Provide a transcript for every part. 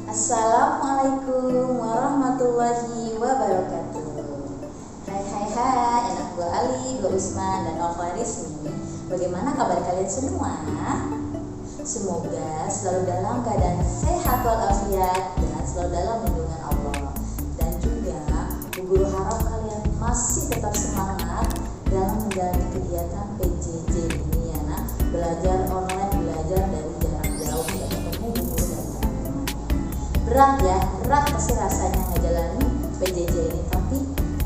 Assalamualaikum warahmatullahi wabarakatuh. Hai, anak buah Ali, buah Usman, dan Alfa Rizmi. Bagaimana kabar kalian semua? Semoga selalu dalam keadaan sehat walafiat dan selalu dalam lindungan Allah. Dan juga Bu Guru harap kalian masih tetap semangat dalam menjalani kegiatan PJJ ini ya nak. Belajar online, belajar dari jarak jauh, tidak ketemu Bu Guru dan teman-teman. Berat pasti rasanya ngejalani PJJ ini, tapi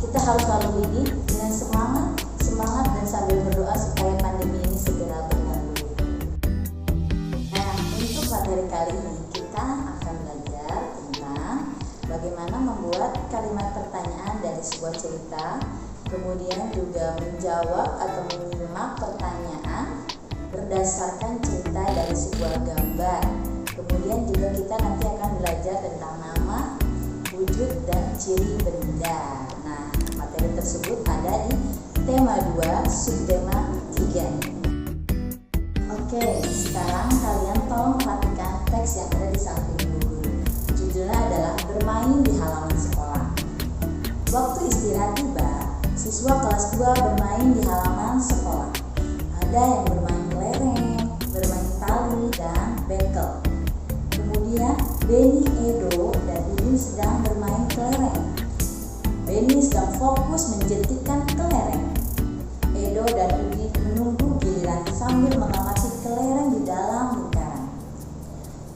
kita harus lalui ini dengan semangat dan sambil berdoa supaya pandemi ini segera berlalu. Nah, untuk materi kali ini kita akan belajar tentang bagaimana membuat kalimat pertanyaan dari sebuah cerita, kemudian juga menjawab atau menyimak pertanyaan berdasarkan cerita dari sebuah gambar. Kemudian juga kita nanti akan belajar tentang nama, wujud, dan ciri benda. Nah, materi tersebut ada di tema 2, subtema 3. Oke, sekarang kalian tolong perhatikan teks yang ada di samping buku. Judulnya adalah Bermain di Halaman Sekolah. Waktu istirahat tiba, siswa kelas 2 bermain di halaman sekolah. Ada yang bermain kelereng, bermain tali, dan bekel. Kemudian Beni, Edo, dan Udin sedang bermain kelereng. Beni sedang fokus menjentikkan kelereng. Edo dan Udin menunggu giliran sambil mengamati kelereng di dalam lingkaran.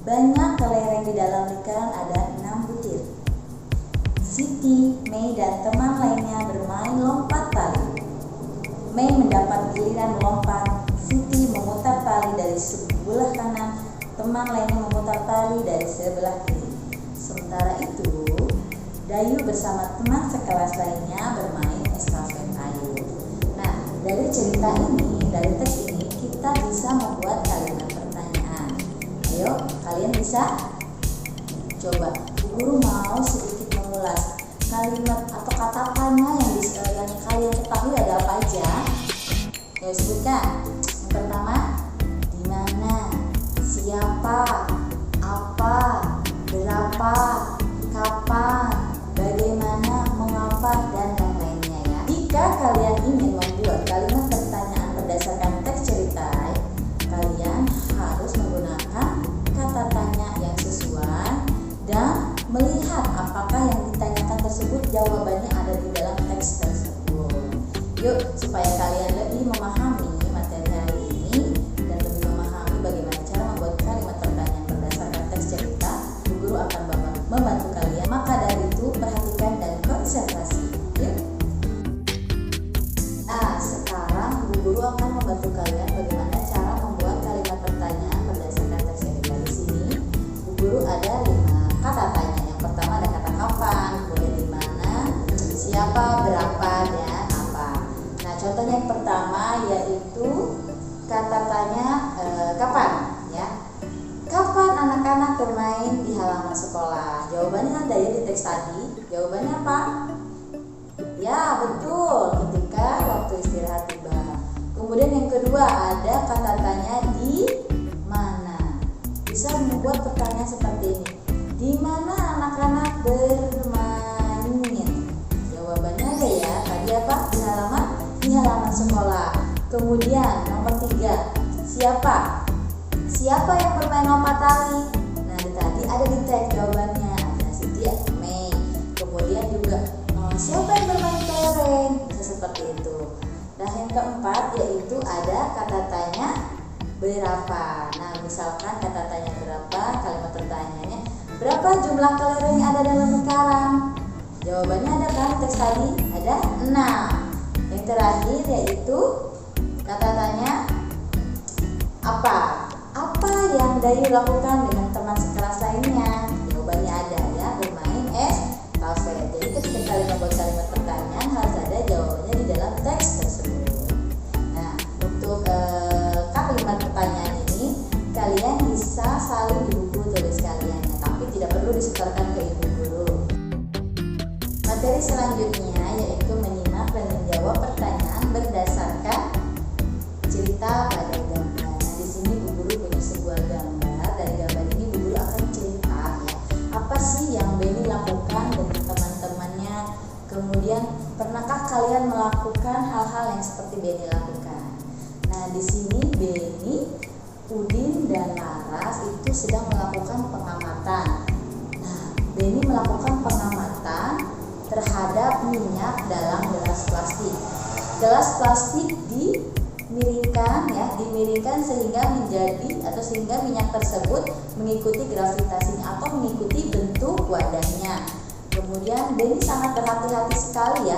Banyak kelereng di dalam lingkaran, ada 6 butir. Siti, Mei, dan teman lainnya bermain lompat tali. Mei mendapat giliran melompat. Siti memutar tali dari sebelah kanan, teman lainnya memutar tali dari sebelah kiri. Sementara itu, Dayu bersama teman sekelas lainnya bermain estafet air. Nah, dari cerita ini, dari teks ini, kita bisa membuat kalimat pertanyaan. Ayo, kalian bisa? Coba, Bu Guru mau sedikit mengulas kalimat atau kata-katanya yang kalian ketahui ada apa aja. Ayo sebutkan. Yang pertama, di mana, siapa, apa, berapa, kapan, bagaimana, mengapa, dan yang lainnya ya. Jika kalian ingin membuat kalimat pertanyaan berdasarkan teks cerita, kalian harus menggunakan kata tanya yang sesuai dan melihat apakah yang ditanyakan tersebut jawabannya ada di dalam teks tersebut. Yuk, supaya kalian lebih memahami materi hari ini dan lebih memahami bagaimana cara membuat kalimat pertanyaan berdasarkan teks cerita, Bu Guru akan membantu kalian. Maka dari itu perhatikan dan konsentrasi. Yuk. Nah, sekarang Bu Guru akan membantu kalian bagaimana cara membuat kalimat pertanyaan berdasarkan teks cerita. Di sini Bu Guru ada 5 kata tanya. Yang pertama ada kata kapan, kemudian di mana, siapa, berapa, dan apa. Nah, contohnya yang pertama yaitu kata tanya kapan ya. Kapan anak-anak bermain di halaman sekolah? Jawabannya ada ya di teks tadi. Jawabannya apa? Ya, betul, ketika waktu istirahat tiba. Kemudian yang kedua ada kata tanya di mana. Bisa membuat pertanyaan seperti ini. Di mana anak-anak bermain? Jawabannya ada ya. Tadi apa? Di halaman sekolah. Kemudian nomor 3, siapa? Siapa yang bermain lompat tali? Nah, tadi ada di teks jawabannya. Ada Siti, Mei. Kemudian juga siapa yang bermain kelereng? Bisa seperti itu. Nah, yang keempat yaitu ada kata tanya berapa. Nah, misalkan kata tanya berapa, kalimat pertanyaannya berapa jumlah kelereng yang ada dalam lingkaran? Jawabannya ada kan teks tadi? Ada 6. Yang terakhir yaitu kata tanya apa? Apa yang Dayu lakukan dengan teman sekelas lainnya? Jawabannya ada ya, bermain estafet. Jadi ketika kalian membuat kalimat pertanyaan harus ada jawabannya di dalam teks tersebut. Nah, untuk kalimat pertanyaan ini kalian bisa salin di buku tulis kalian ya, tapi tidak perlu disetorkan ke ibu guru. Materi selanjutnya yaitu menyimak dan menjawab pertanyaan berdasarkan cerita pada gambar. Nah, di sini Bu Guru punya sebuah gambar. Dari gambar ini Bu Guru akan cerita ya, apa sih yang Benny lakukan dengan teman-temannya? Kemudian pernahkah kalian melakukan hal-hal yang seperti Benny lakukan? Nah, di sini Benny, Udin, dan Laras itu sedang melakukan pengamatan. Nah, Benny melakukan pengamatan terhadap minyak dalam gelas plastik. Gelas plastik dimiringkan sehingga minyak tersebut mengikuti gravitasinya atau mengikuti bentuk wadahnya. Kemudian Benny sangat berhati-hati sekali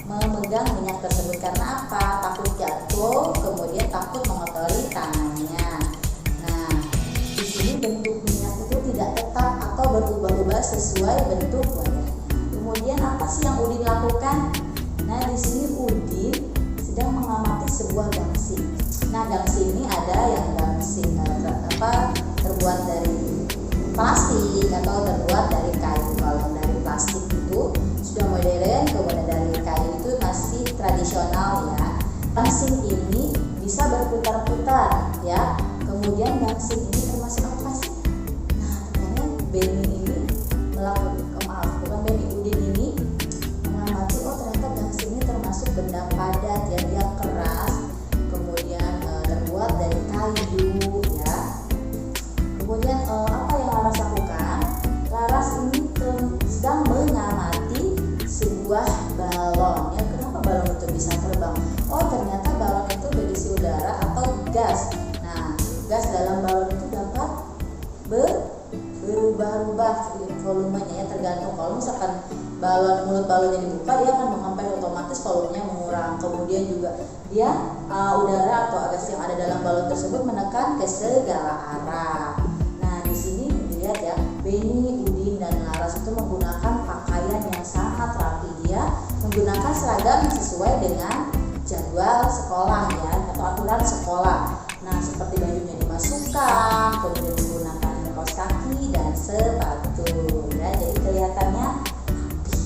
memegang minyak tersebut. Karena apa? Takut jatuh, kemudian takut mengotori tangannya. Nah, di sini bentuk minyak itu tidak tetap atau berubah-ubah sesuai bentuk wadahnya. Kemudian apa sih yang Udin lakukan? Nah, di sini Udin sedang mengamati sebuah gangsing. Nah, gangsing ini ada yang gangsing terbuat dari plastik atau terbuat dari kayu. Kalau yang dari plastik itu sudah modern, kemudian dari kayu itu masih tradisional ya. Gangsing ini bisa berputar-putar ya. Kemudian gangsing ini termasuk apa sih? Nah, ternyata Udin ini mengamati, ternyata gangsing ini termasuk benda padat ya, dia keras, kemudian terbuat dari kayu ya. Kemudian apa yang Laras lakukan? Laras ini sedang mengamati sebuah balon ya. Kenapa balon itu bisa terbang? Ternyata balon itu berisi udara atau gas. Nah, gas dalam balon itu dapat berubah-ubah volumenya ya, tergantung. Kalau misalkan mulut balonnya dibuka, dia akan mengempas, otomatis volumenya mengurang. Kemudian juga dia udara atau gas yang ada dalam balon tersebut menekan ke segala arah. Nah, di sini dilihat ya, Benny, Udin, dan Laras itu menggunakan pakaian yang sangat rapi. Dia menggunakan seragam yang sesuai dengan jadwal sekolah ya, atau aturan sekolah. Nah, seperti bajunya dimasukkan, kemudian menggunakan kaos kaki dan sepatu ya, jadi kelihatannya rapi.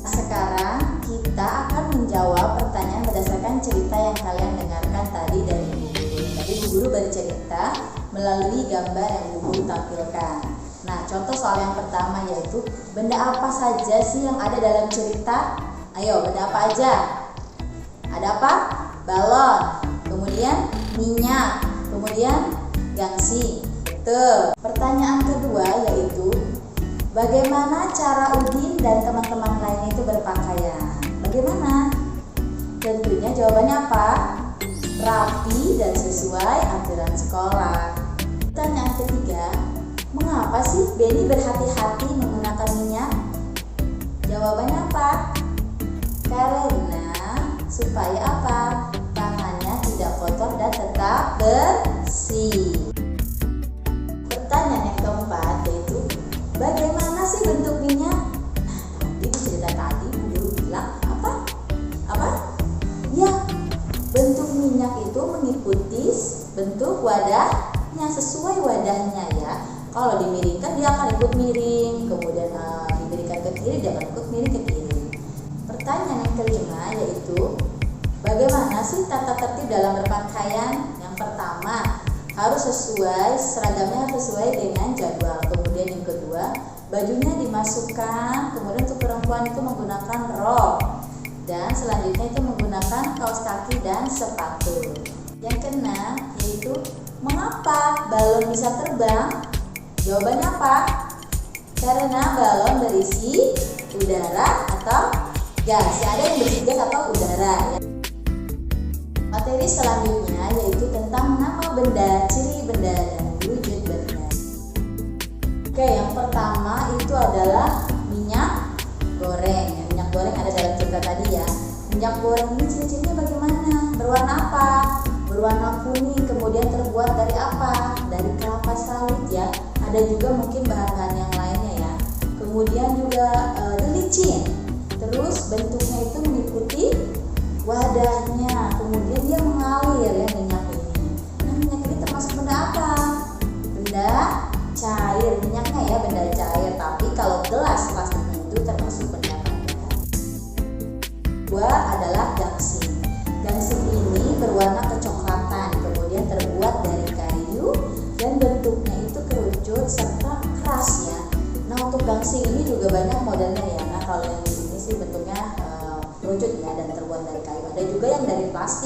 Sekarang kita akan menjawab pertanyaan berdasarkan cerita yang kalian dengarkan tadi dari Bu Guru. Tadi Bu Guru bercerita melalui gambar yang Bu Guru tampilkan. Nah, contoh soal yang pertama yaitu benda apa saja sih yang ada dalam cerita? Ayo, benda apa aja? Ada apa? Balon, kemudian minyak, kemudian gangsing. Betul. Pertanyaan kedua yaitu bagaimana cara Udin dan teman-teman lainnya itu berpakaian? Bagaimana? Tentunya jawabannya apa? Rapi dan sesuai aturan sekolah. Pertanyaan ketiga, mengapa sih Benny berhati-hati menggunakan minyak? Jawabannya apa? Karena supaya apa? Tangannya tidak kotor dan tetap bersih. Pertanyaan yang keempat yaitu bagaimana sih bentuk minyak? Nah, di cerita tadi Guru bilang apa? Ya, bentuk minyak itu mengikuti bentuk wadahnya, sesuai wadahnya ya. Kalau dimiringkan dia akan ikut miring, kemudian dimiringkan ke kiri dia akan ikut miring ke kiri. Pertanyaan yang kelima yaitu bagaimana sih tata tertib dalam berpakaian? Yang pertama, harus seragamnya sesuai dengan jadwal. Kemudian yang kedua, bajunya dimasukkan, kemudian untuk perempuan itu menggunakan rok, dan selanjutnya itu menggunakan kaos kaki dan sepatu. Yang keenam yaitu mengapa balon bisa terbang? Jawabannya apa? Karena balon berisi udara atau gas. Ya, ada yang berisi gas atau udara ya. Materi selanjutnya yaitu tentang nama benda, ciri benda, dan wujud benda. Oke, yang pertama itu adalah minyak goreng. Minyak goreng ada dalam cerita tadi ya. Minyak goreng ini ciri-cirinya bagaimana? Berwarna apa? Berwarna kuning. Kemudian terbuat dari apa? Dari kelapa sawit ya. Ada juga mungkin bahan-bahan yang lainnya ya. Kemudian juga licin. Terus bentuknya itu mengikuti wadahnya, kemudian dia mengalir ya minyak ini. Nah, minyak ini termasuk benda apa? Benda cair, minyaknya ya benda cair. Tapi kalau gelas plastiknya itu termasuk benda padat. Dua adalah gangsing. Gangsing ini berwarna kecoklatan, kemudian terbuat dari kayu dan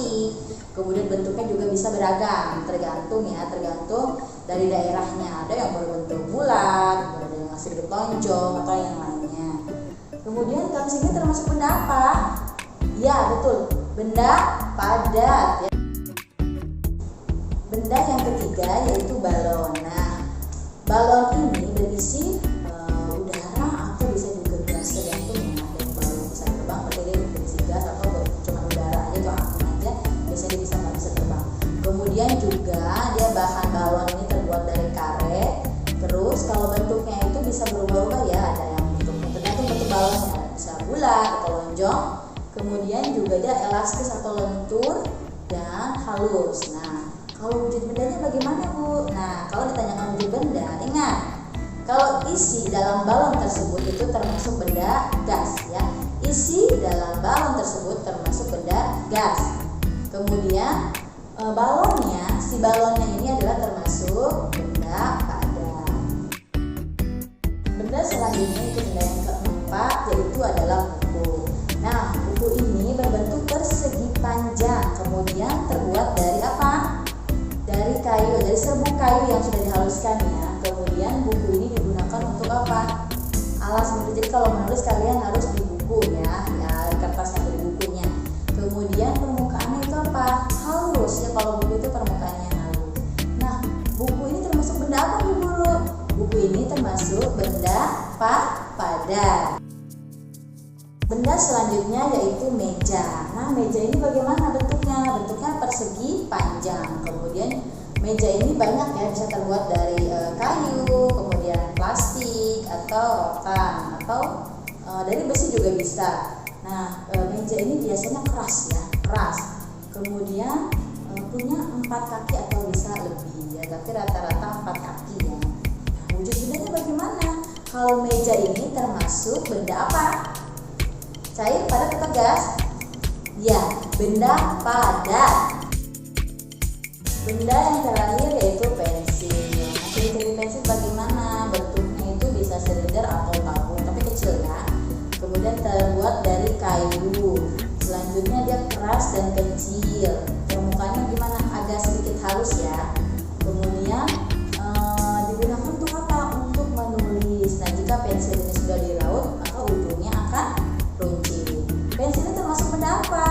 plastik. Kemudian bentuknya juga bisa beragam, tergantung dari daerahnya. Ada yang berbentuk bulat, ada yang masih bentuk lonjong atau yang lainnya. Kemudian garis ini termasuk benda apa? Ya, betul, benda padat. Benda yang ketiga yaitu balon. Nah, balon ini berisi udara atau bisa juga gas, tergantung ya. Dan balon bisa terbang, berarti dia berisi gas atau cuma udara aja atau angin aja, biasanya dia nggak bisa terbang. Kemudian juga dia bahan balon ini terbuat dari karet. Terus kalau bentuknya itu bisa berubah-ubah ya, ada yang tergantung bentuk balonnya, bisa bulat atau lonjong. Kemudian juga dia elastis atau lentur dan halus. Nah, kalau wujud bendanya bagaimana, Bu? Nah, kalau ditanyakan wujud benda, ingat, kalau isi dalam balon tersebut itu termasuk benda gas ya. Isi dalam balon tersebut termasuk benda gas. Kemudian si balonnya ini adalah termasuk benda padat. Benda selanjutnya itu benda yang keempat, yaitu adalah buku. Nah, buku ini berbentuk persegi panjang, kemudian terbuat dari apa? Dari kayu, dari serbuk kayu yang sudah dihaluskan ya. Kemudian buku ini digunakan untuk apa? Alas menulis. Jadi kalau menulis kalian harus di buku ya, di kertas atau di bukunya. Kemudian permukaannya itu apa? Halus ya, kalau buku itu permukaannya halus. Nah, buku ini termasuk benda apa, Bu Guru? Buku ini termasuk benda padat. Benda selanjutnya yaitu meja. Nah, meja ini bagaimana bentuknya? Bentuknya persegi panjang. Kemudian meja ini banyak ya, bisa terbuat dari kayu, kemudian plastik atau rotan atau dari besi juga bisa. Nah, meja ini biasanya keras ya, keras. Kemudian punya 4 kaki atau bisa lebih ya, tapi rata-rata 4 kaki ya. Nah, wujud bendanya bagaimana? Kalau meja ini termasuk benda apa? Cair, padat, atau gas? Ya, benda padat. Benda yang terakhir yaitu pensil. Nah, ciri-ciri pensil bagaimana? Bentuknya itu bisa silinder atau tabung, tapi kecil ya. Kemudian terbuat dari kayu. Selanjutnya dia keras dan kecil. Permukaannya gimana? Agak sedikit halus ya. Kemudian digunakan untuk apa? Untuk menulis. Nah, jika pensil ini sudah diraut, maka ujungnya akan runcing. Pensil ini termasuk benda apa?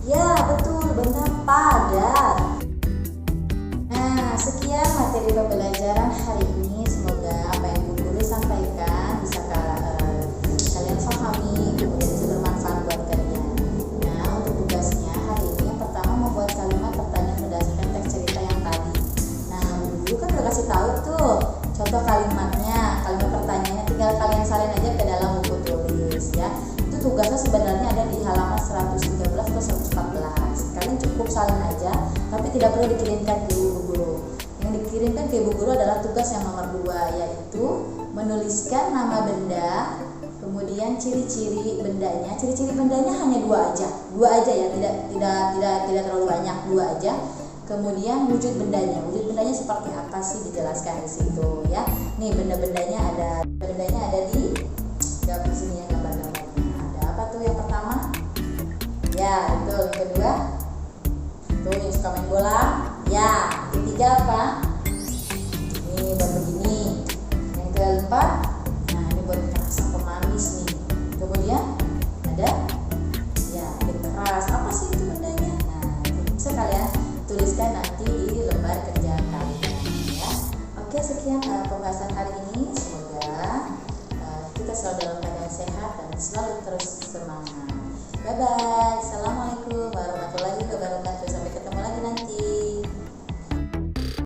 Ya, betul, benda padat. Nah, sekian materi pembelajaran hari ini. Semoga apa yang Bu Guru sampaikan bisa kalian pahami, kemudian bisa bermanfaat buat kalian. Nah, untuk tugasnya hari ini yang pertama membuat kalimat pertanyaan berdasarkan teks cerita yang tadi. Nah, Bu Guru kan udah kasih tahu tuh contoh kalimatnya, kalimat pertanyaannya, tinggal kalian salin aja ke dalam buku tulis ya. Itu tugasnya sebenarnya ada di halaman 113 atau 114. Kalian cukup salin aja, tapi tidak perlu dikirimkan ke Ibu Guru. Yang dikirimkan ke Ibu Guru adalah tugas yang nomor 2, yaitu menuliskan nama benda, kemudian ciri-ciri bendanya. Ciri-ciri bendanya hanya 2 aja ya, tidak terlalu banyak, 2 aja. Kemudian wujud bendanya seperti apa sih, dijelaskan di situ ya. Nih benda-bendanya ada di gambar sini ya, gambar-gambarnya. Ada apa tuh yang pertama? Ya, itu yang kedua. Tuh yang suka main bola. Ya, ketiga apa? Ini buat begini. Yang keempat, nah ini buat rasa pemanis nih. Kemudian ada ya, keras. Apa sih itu bendanya? Nah, bisa kalian tuliskan nanti di lembar kerja kalian ya. Oke, sekian pembahasan hari ini. Semoga kita selalu dalam keadaan sehat dan selalu terus semangat. Bye bye.